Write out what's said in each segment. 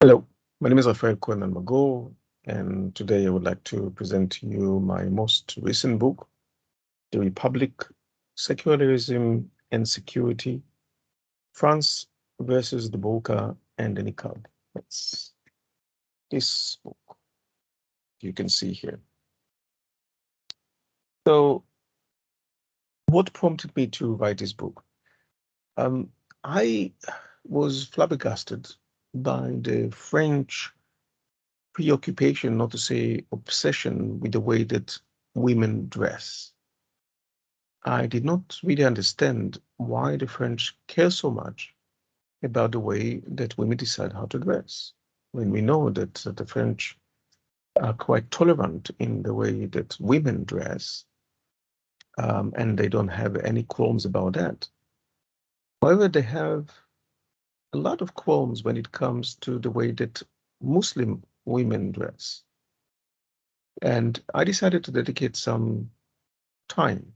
Hello, my name is Cohen-Almagor, and today I would like to present to you my most recent book, The Republic, Secularism and Security, France versus the Burqa and the Niqab. That's this book you can see here. So, what prompted me to write this book? I was flabbergasted by the French preoccupation, not to say obsession, with the way that women dress. I did not really understand why the French care so much about the way that women decide how to dress. When we know that the French are quite tolerant in the way that women dress, and they don't have any qualms about that. However, they have a lot of qualms when it comes to the way that Muslim women dress. And I decided to dedicate some time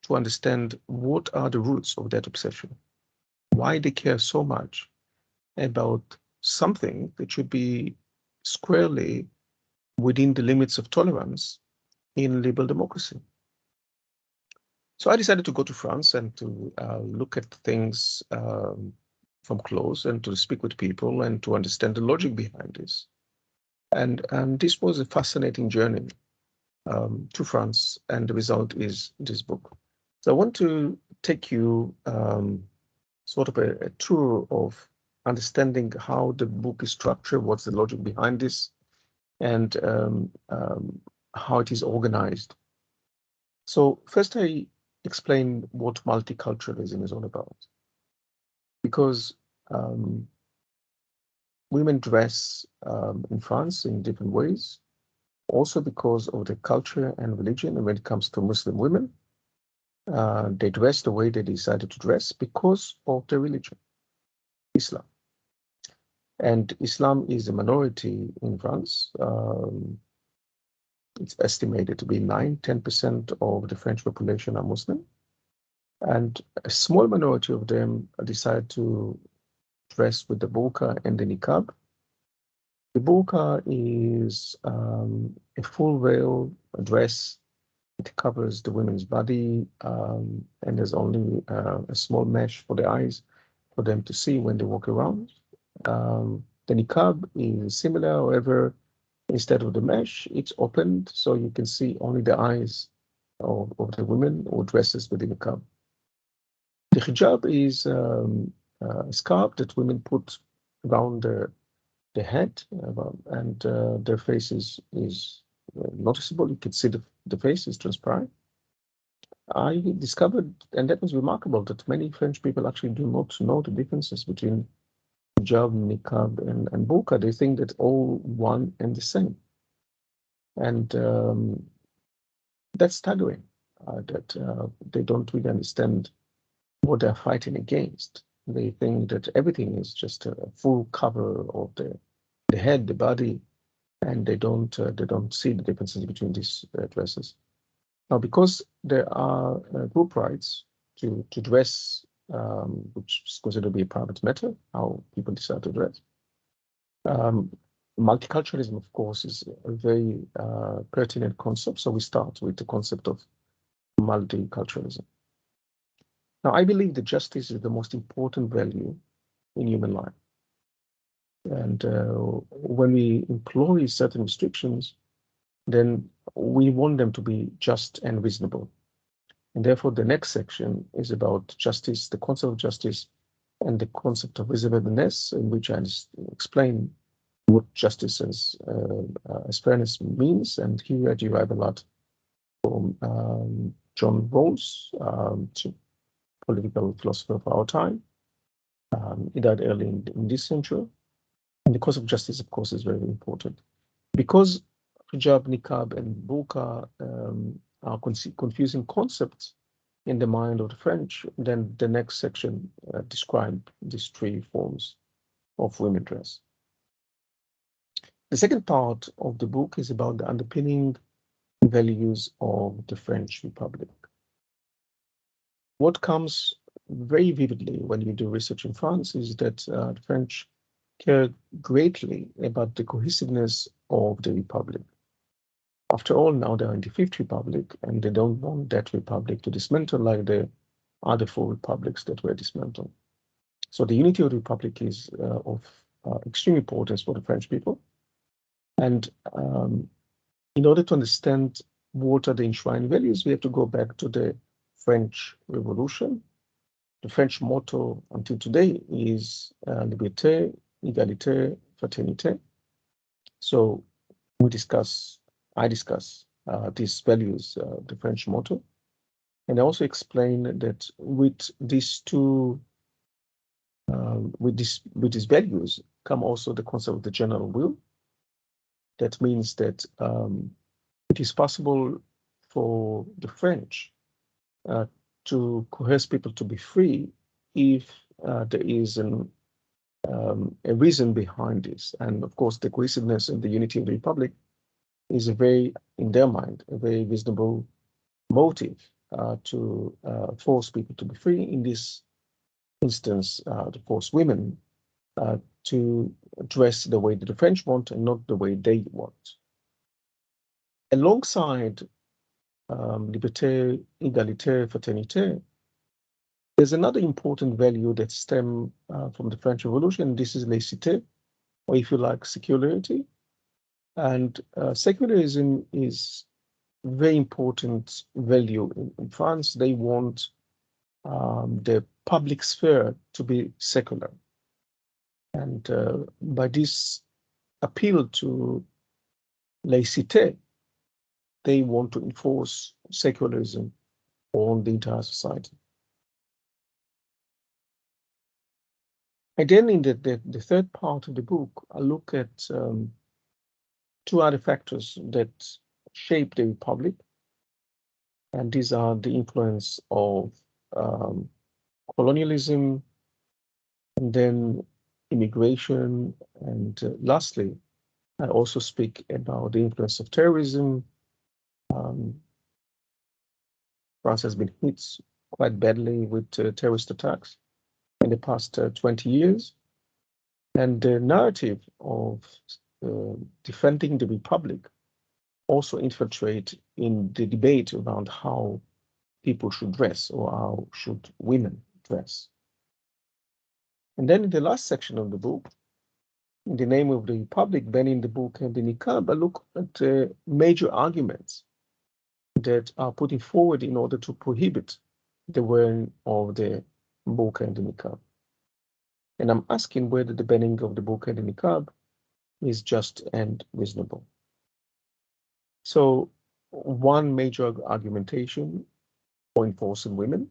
to understand what are the roots of that obsession, why they care so much about something that should be squarely within the limits of tolerance in liberal democracy. So I decided to go to France and to look at things from close and to speak with people and to understand the logic behind this. And this was a fascinating journey to France, and the result is this book. So I want to take you sort of a tour of understanding how the book is structured, what's the logic behind this, and how it is organized. So first I explain what multiculturalism is all about. Because women dress in France in different ways, also because of the culture and religion. And when it comes to Muslim women, they dress the way they decided to dress because of their religion, Islam. And Islam is a minority in France. It's estimated to be 9–10% of the French population are Muslim. And a small minority of them decide to dress with the burqa and the niqab. The burqa is a full veil dress. It covers the women's body, and there's only a small mesh for the eyes for them to see when they walk around. The niqab is similar, however, instead of the mesh, it's opened so you can see only the eyes of the women who dresses with the niqab. The hijab is a scarf that women put around the head, and their face is noticeable. You can see the face is transparent. I discovered, and that was remarkable, that many French people actually do not know the differences between hijab, niqab, and burqa. They think that all one and the same. And that's staggering, that they don't really understand what they're fighting against. They think that everything is just a full cover of the head, the body, and they don't see the differences between these dresses. Now, because there are group rights to dress, which is considered to be a private matter, how people decide to dress. Multiculturalism, of course, is a very pertinent concept. So we start with the concept of multiculturalism. Now, I believe that justice is the most important value in human life. And when we employ certain restrictions, then we want them to be just and reasonable. And therefore, the next section is about justice, the concept of justice, and the concept of reasonableness, in which I explain what justice as fairness means. And here I derive a lot from John Rawls, political philosopher of our time. He died early in this century. And the concept of justice, of course, is very important. Because hijab, niqab, and burqa are confusing concepts in the mind of the French, then the next section describes these three forms of women dress. The second part of the book is about the underpinning values of the French Republic. What comes very vividly when you do research in France is that the French care greatly about the cohesiveness of the republic. After all, now they are in the Fifth Republic, and they don't want that republic to dismantle like the other four republics that were dismantled. So the unity of the republic is of extreme importance for the French people. And in order to understand what are the enshrined values, we have to go back to the French Revolution. The French motto until today is liberté, égalité, fraternité. So I discuss these values, the French motto. And I also explain that with these two, with these values come also the concept of the general will. That means that it is possible for the French to coerce people to be free if there is a reason behind this. And of course, the cohesiveness and the unity of the republic is in their mind, a very reasonable motive to force people to be free. In this instance, to force women to dress the way that the French want and not the way they want. Alongside liberté, égalité, fraternité, there's another important value that stems from the French Revolution. This is laïcité, or if you like, security. And secularism is a very important value in France. They want the public sphere to be secular. And by this appeal to laïcité, they want to enforce secularism on the entire society. And then in the third part of the book, I look at two other factors that shape the republic. And these are the influence of colonialism, and then immigration, and lastly, I also speak about the influence of terrorism. France has been hit quite badly with terrorist attacks in the past 20 years. And the narrative of defending the republic also infiltrate in the debate around how people should dress or how should women dress. And then in the last section of the book, in the name of the republic, banning the Burqa and the Niqab, I look at major arguments that are putting forward in order to prohibit the wearing of the Burqa and the Niqab. And I'm asking whether the banning of the Burqa and the Niqab is just and reasonable. So one major argumentation for enforcing women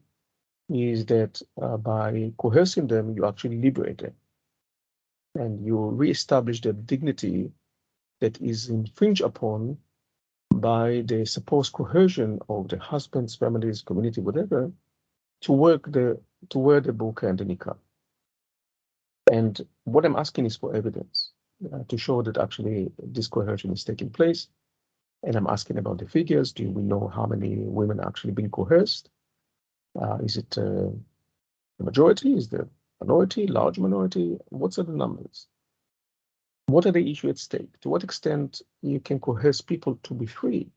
is that by coercing them, you actually liberate them. And you reestablish their dignity that is infringed upon by the supposed coercion of the husbands, families, community, whatever, to wear the burqa and the niqab. And what I'm asking is for evidence to show that actually this coercion is taking place. And I'm asking about the figures. Do we know how many women are actually being coerced? Is it the majority? Is the minority, large minority? What are the numbers? What are the issues at stake? To what extent you can coerce people to be free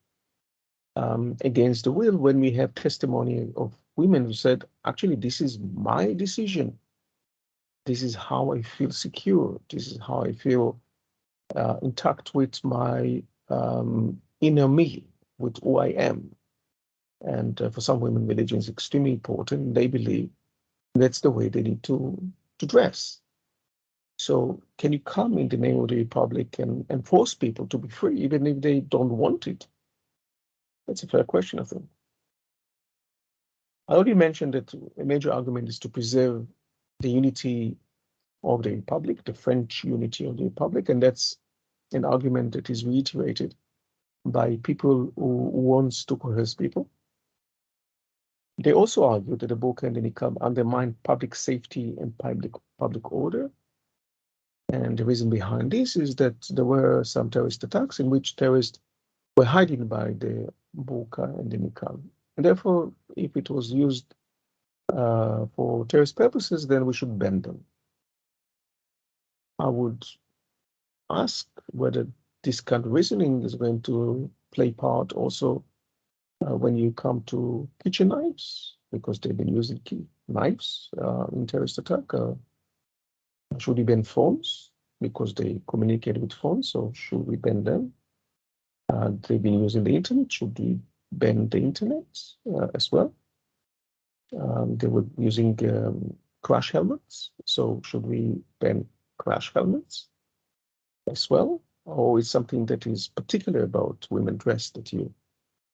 against the will when we have testimony of women who said, actually, this is my decision. This is how I feel secure. This is how I feel intact with my inner me, with who I am. And for some women, religion is extremely important. They believe that's the way they need to dress. So can you come in the name of the republic and force people to be free, even if they don't want it? That's a fair question, I think. I already mentioned that a major argument is to preserve the unity of the republic, the French unity of the republic, and that's an argument that is reiterated by people who wants to coerce people. They also argue that the burqa and the niqab undermine public safety and public order. And the reason behind this is that there were some terrorist attacks in which terrorists were hiding by the burqa and the niqab. And therefore, if it was used for terrorist purposes, then we should ban them. I would ask whether this kind of reasoning is going to play part also when you come to kitchen knives, because they've been using knives in terrorist attack. Should we ban phones because they communicate with phones, so should we ban them? They've been using the internet. Should we ban the internet as well? They were using crash helmets, so should we ban crash helmets as well? Or is something that is particular about women dress that you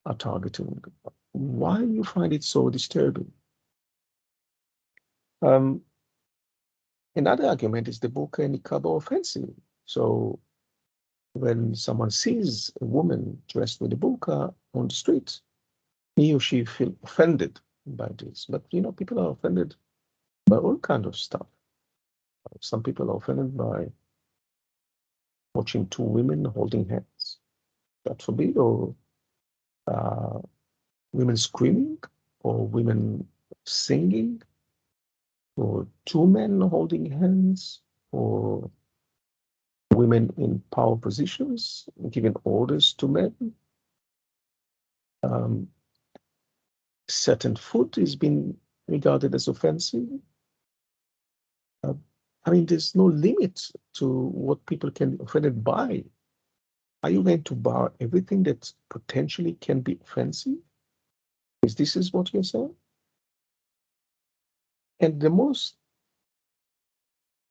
are targeting? Why you find it so disturbing? Another argument is the burqa and niqab are offensive. So when someone sees a woman dressed with a burqa on the street, he or she feel offended by this. But people are offended by all kinds of stuff. Some people are offended by watching two women holding hands, God forbid, or women screaming, or women singing, or two men holding hands, or women in power positions giving orders to men. Certain food is being regarded as offensive. There's no limit to what people can be offended by. Are you going to bar everything that potentially can be offensive? This is what you're saying? And the most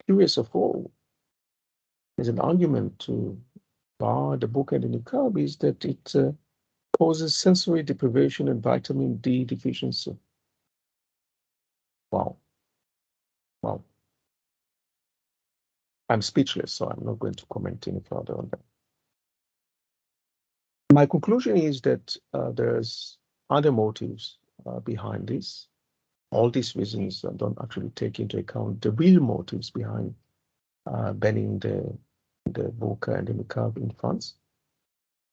curious of all is an argument to bar the burqa and the niqab is that it causes sensory deprivation and vitamin D deficiency. Wow. I'm speechless, so I'm not going to comment any further on that. My conclusion is that there's other motives behind this. All these reasons don't actually take into account the real motives behind banning the burqa and the niqab in France.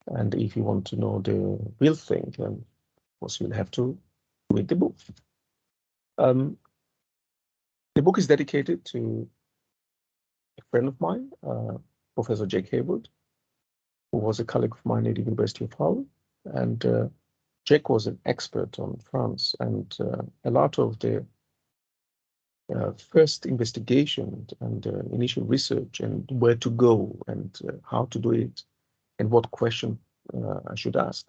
And if you want to know the real thing, then of course you'll have to read the book. The book is dedicated to a friend of mine, Professor Jake Haywood, who was a colleague of mine at the University of Hull. And Jake was an expert on France, and a lot of the first investigation and initial research and where to go and how to do it and what question I should ask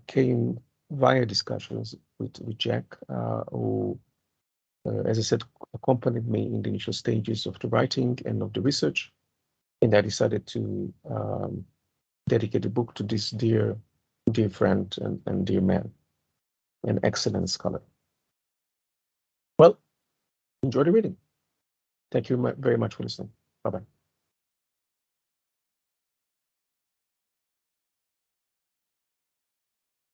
came via discussions with Jack, who, as I said, accompanied me in the initial stages of the writing and of the research. And I decided to dedicate the book to this dear friend and dear man, an excellent scholar. Well, enjoy the reading. Thank you very much for listening. Bye-bye.